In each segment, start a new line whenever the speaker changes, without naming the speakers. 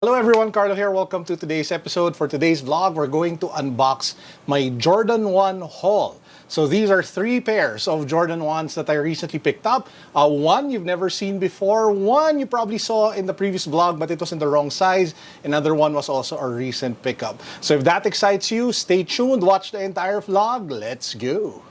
Hello everyone, Carlo here. Welcome to today's episode. For today's vlog, we're going to unbox my Jordan 1 haul. So these are three pairs of Jordan 1s that I recently picked up. One you've never seen before, one you probably saw in the previous vlog but it was in the wrong size. Another one was also a recent pickup. So if that excites you, stay tuned, watch the entire vlog. Let's go!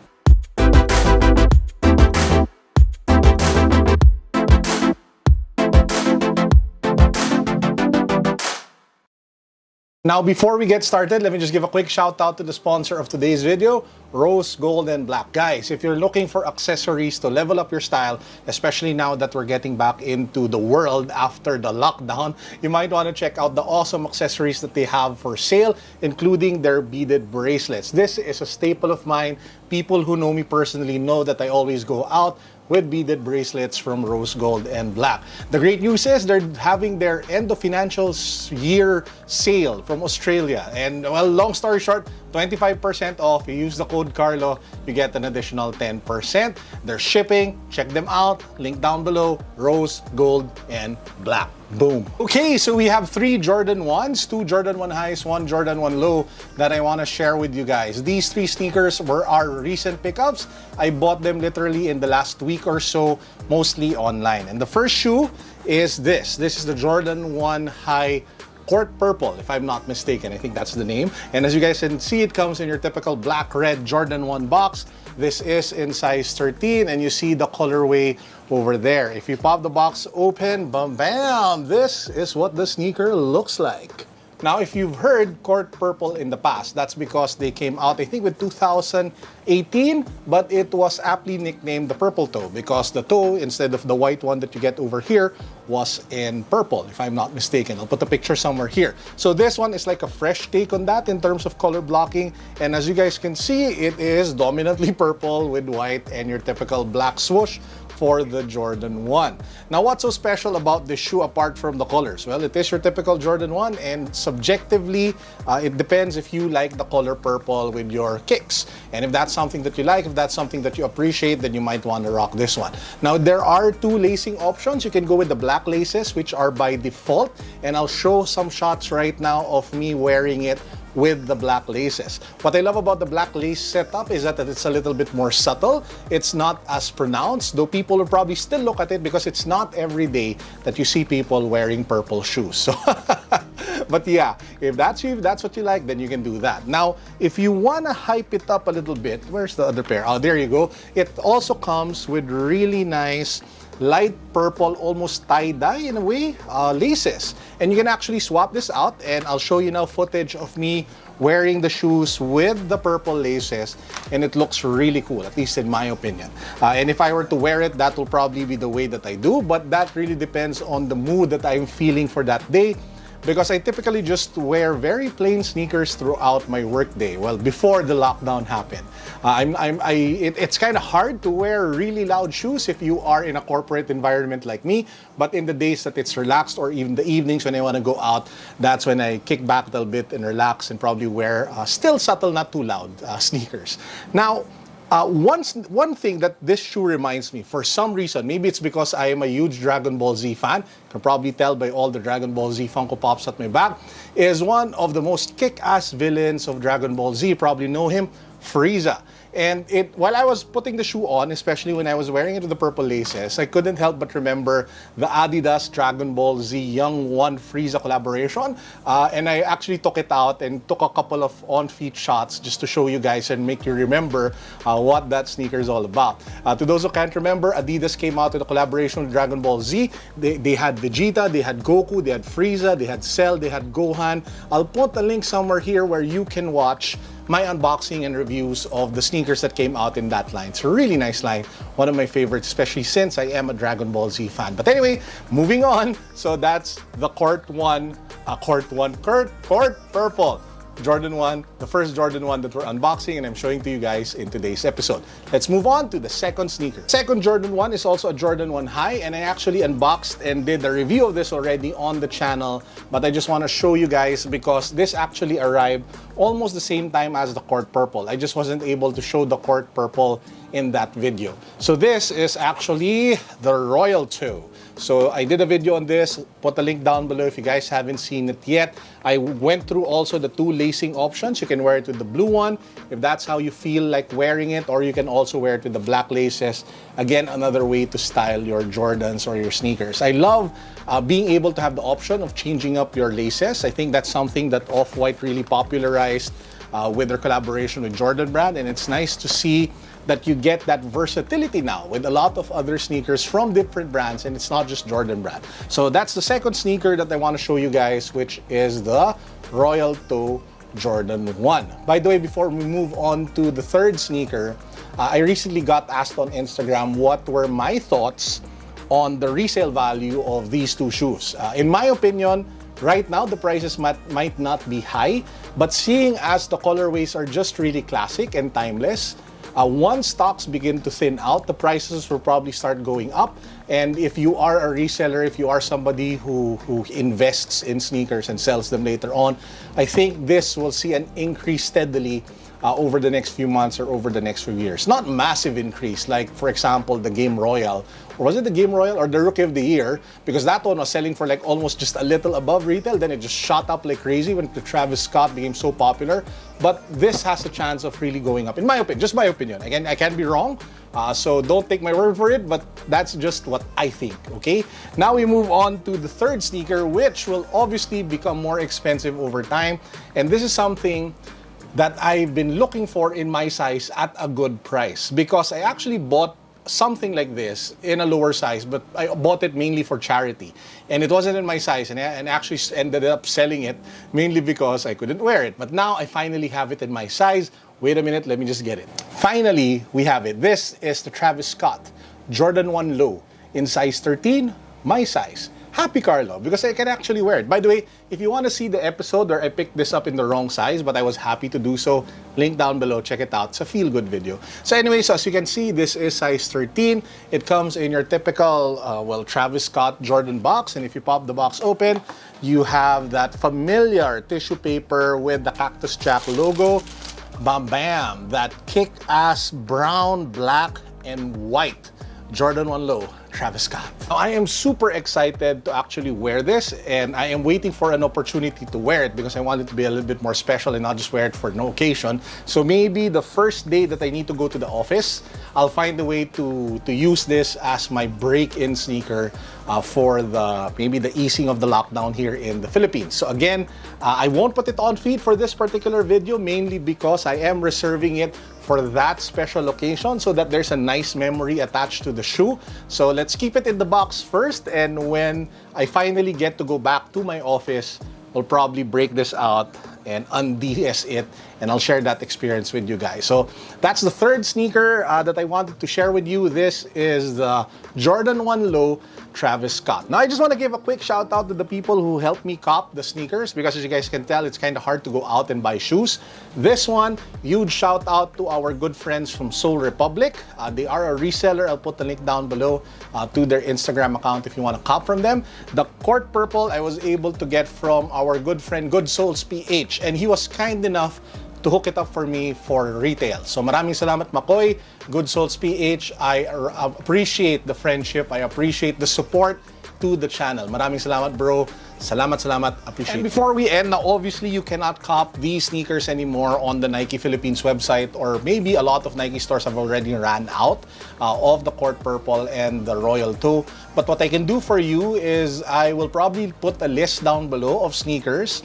Now, before we get started, let me just give a quick shout out to the sponsor of today's video, Rose Gold and Black. Guys, if you're looking for accessories to level up your style, especially now that we're getting back into the world after the lockdown, you might want to check out the awesome accessories that they have for sale, including their beaded bracelets. This is a staple of mine. People who know me personally know that I always go out with beaded bracelets from Rose Gold and Black. The great news is they're having their end of financial year sale from Australia. And well, long story short, 25% off. You use the code Carlo, you get an additional 10%. They're shipping, check them out. Link down below, Rose, Gold, and Black. Boom. Okay, so we have three Jordan 1s, two Jordan 1 highs, one Jordan 1 low that I want to share with you guys. These three sneakers were our recent pickups. I bought them literally in the last week or so, mostly online. And the first shoe is this. This is the Jordan 1 high Court Purple, if I'm not mistaken. I think that's the name. And as you guys can see, it comes in your typical black-red Jordan 1 box. This is in size 13, and you see the colorway over there. If you pop the box open, bam, bam, this is what the sneaker looks like. Now, if you've heard Court Purple in the past, that's because they came out, I think, with 2018, but it was aptly nicknamed the Purple Toe because the toe, instead of the white one that you get over here, was in purple, if I'm not mistaken. I'll put a picture somewhere here. So this one is like a fresh take on that in terms of color blocking. And as you guys can see, it is dominantly purple with white and your typical black swoosh for the Jordan 1. Now, what's so special about this shoe apart from the colors? Well, it is your typical Jordan 1, and subjectively, it depends if you like the color purple with your kicks. And if that's something that you like, if that's something that you appreciate, then you might want to rock this one. Now, there are two lacing options. You can go with the black laces, which are by default, and I'll show some shots right now of me wearing it with the black laces. What I love about the black lace setup is that it's a little bit more subtle. It's not as pronounced, though people will probably still look at it because it's not every day that you see people wearing purple shoes. So, but yeah, if that's you, if that's what you like, then you can do that. Now, if you want to hype it up a little bit, where's the other pair? Oh, there you go. It also comes with really nice light purple, almost tie-dye in a way, laces. And you can actually swap this out, and I'll show you now footage of me wearing the shoes with the purple laces, and it looks really cool, at least in my opinion. And if I were to wear it, that will probably be the way that I do, but that really depends on the mood that I'm feeling for that day, because I typically just wear very plain sneakers throughout my workday. Well, before the lockdown happened. It's kind of hard to wear really loud shoes if you are in a corporate environment like me, but in the days that it's relaxed or even the evenings when I want to go out, that's when I kick back a little bit and relax and probably wear still subtle, not too loud sneakers. Now, one thing that this shoe reminds me, for some reason, maybe it's because I am a huge Dragon Ball Z fan, you can probably tell by all the Dragon Ball Z Funko Pops at my back, is one of the most kick-ass villains of Dragon Ball Z. You probably know him, Frieza. And while I was putting the shoe on, especially when I was wearing it with the purple laces, I couldn't help but remember the Adidas Dragon Ball Z Young One Frieza collaboration. And I actually took it out and took a couple of on-feet shots just to show you guys and make you remember what that sneaker is all about. To those who can't remember, Adidas came out with a collaboration with Dragon Ball Z. They had Vegeta, they had Goku, they had Frieza, they had Cell, they had Gohan. I'll put a link somewhere here where you can watch my unboxing and reviews of the sneakers that came out in that line. It's a really nice line, one of my favorites, especially since I am a Dragon Ball Z fan. But anyway, moving on. So that's the Court Purple Jordan 1, the first Jordan 1 that we're unboxing and I'm showing to you guys in today's episode. Let's move on to the second sneaker. Second Jordan 1 is also a Jordan 1 high, and I actually unboxed and did a review of this already on the channel, but I just want to show you guys because this actually arrived almost the same time as the Court Purple. I just wasn't able to show the Court Purple in that video. So this is actually the Royal Toe So I did a video on this, put a link down below if you guys haven't seen it yet. I went through also the 2 lacing options. You can wear it with the blue one if that's how you feel like wearing it, or you can also wear it with the black laces. Again, another way to style your Jordans or your sneakers. I love being able to have the option of changing up your laces. I think that's something that Off-White really popularized with their collaboration with Jordan brand, and it's nice to see that you get that versatility now with a lot of other sneakers from different brands, and it's not just Jordan brand. So that's the second sneaker that I want to show you guys, which is the Royal Toe Jordan 1. By the way, before we move on to the third sneaker, I recently got asked on Instagram what were my thoughts on the resale value of these 2 shoes. In my opinion, right now the prices might not be high, but seeing as the colorways are just really classic and timeless, once stocks begin to thin out, the prices will probably start going up. And if you are a reseller, if you are somebody who invests in sneakers and sells them later on, I think this will see an increase steadily over the next few months or over the next few years. Not massive increase, like for example, the Game Royal, or was it the Game Royal or the Rookie of the Year? Because that one was selling for like almost just a little above retail, then it just shot up like crazy when the Travis Scott became so popular. But this has a chance of really going up, in my opinion, just my opinion. Again, I can be wrong, so don't take my word for it, but that's just what I think, okay? Now we move on to the third sneaker, which will obviously become more expensive over time. And this is something that I've been looking for in my size at a good price, because I actually bought something like this in a lower size, but I bought it mainly for charity, and it wasn't in my size, and actually ended up selling it mainly because I couldn't wear it. But now I finally have it in my size. Wait a minute, let me just get it. Finally, we have it. This is the Travis Scott Jordan 1 Low in size 13, my size. Happy Carlo, because I can actually wear it. By the way, if you want to see the episode where I picked this up in the wrong size, but I was happy to do so, link down below, check it out. It's a feel-good video. So anyway, so as you can see, this is size 13. It comes in your typical, Travis Scott Jordan box. And if you pop the box open, you have that familiar tissue paper with the Cactus Jack logo. Bam bam, that kick-ass brown, black, and white Jordan 1 Low Travis Scott. Now, I am super excited to actually wear this, and I am waiting for an opportunity to wear it because I want it to be a little bit more special and not just wear it for no occasion. So maybe the first day that I need to go to the office, I'll find a way to use this as my break-in sneaker for maybe the easing of the lockdown here in the Philippines. So again, I won't put it on feed for this particular video, mainly because I am reserving it for that special occasion so that there's a nice memory attached to the shoe. So let's keep it in the box first, and when I finally get to go back to my office, I'll probably break this out and un-DS it, and I'll share that experience with you guys. So that's the third sneaker that I wanted to share with you. This is the Jordan 1 Low Travis Scott. Now, I just want to give a quick shout out to the people who helped me cop the sneakers, because as you guys can tell, it's kind of hard to go out and buy shoes. This one, huge shout out to our good friends from Solerepubliq. They are a reseller. I'll put the link down below to their Instagram account if you want to cop from them. The Court Purple I was able to get from our good friend Good Souls PH, and he was kind enough to hook it up for me for retail. So maraming salamat, Makoy, Good Souls PH. I appreciate the friendship. I appreciate the support to the channel. Maraming salamat, bro. Salamat, appreciate it. And before we end, now obviously you cannot cop these sneakers anymore on the Nike Philippines website, or maybe a lot of Nike stores have already ran out of the Court Purple and the Royal Toe. But what I can do for you is I will probably put a list down below of sneakers,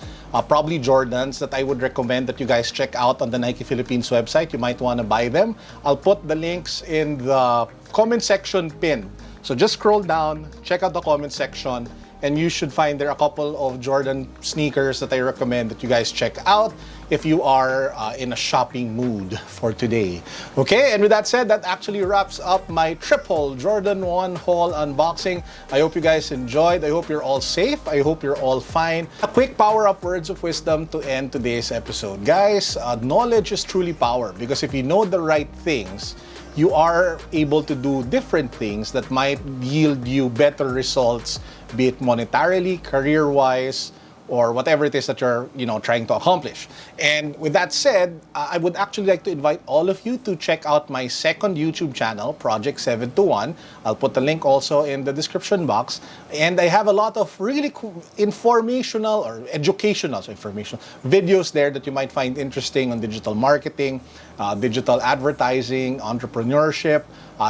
probably Jordans, that I would recommend that you guys check out on the Nike Philippines website. You might want to buy them. I'll put the links in the comment section pinned. So just scroll down, check out the comment section, and you should find there a couple of Jordan sneakers that I recommend that you guys check out if you are in a shopping mood for today. Okay, and with that said, that actually wraps up my triple Jordan 1 haul unboxing. I hope you guys enjoyed. I hope you're all safe. I hope you're all fine. A quick power-up words of wisdom to end today's episode. Guys, knowledge is truly power, because if you know the right things, you are able to do different things that might yield you better results, be it monetarily, career-wise, or whatever it is that you're, trying to accomplish. And with that said, I would actually like to invite all of you to check out my second YouTube channel, Project 721. I'll put the link also in the description box. And I have a lot of really cool informational or educational, informational videos there that you might find interesting on digital marketing, digital advertising, entrepreneurship.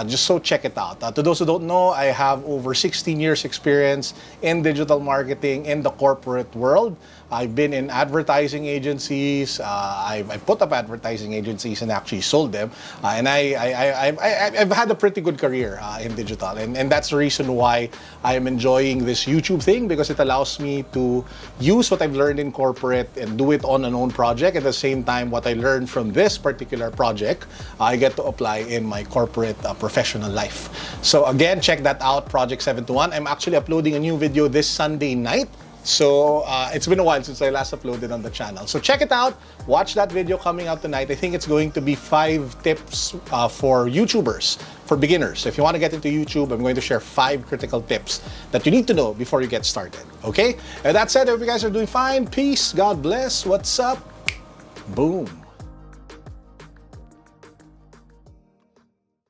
Just so check it out. To those who don't know, I have over 16 years experience in digital marketing in the corporate world. I've been in advertising agencies. I've put up advertising agencies and actually sold them. And I've had a pretty good career in digital. And that's the reason why I am enjoying this YouTube thing, because it allows me to use what I've learned in corporate and do it on an own project. At the same time, what I learned from this particular project, I get to apply in my corporate professional life. So again, check that out, Project 721. I'm actually uploading a new video this Sunday night. So it's been a while since I last uploaded on the channel. So check it out. Watch that video coming out tonight. I think it's going to be 5 tips for YouTubers, for beginners. So if you want to get into YouTube, I'm going to share 5 critical tips that you need to know before you get started. Okay? And that said, I hope you guys are doing fine. Peace. God bless. What's up? Boom.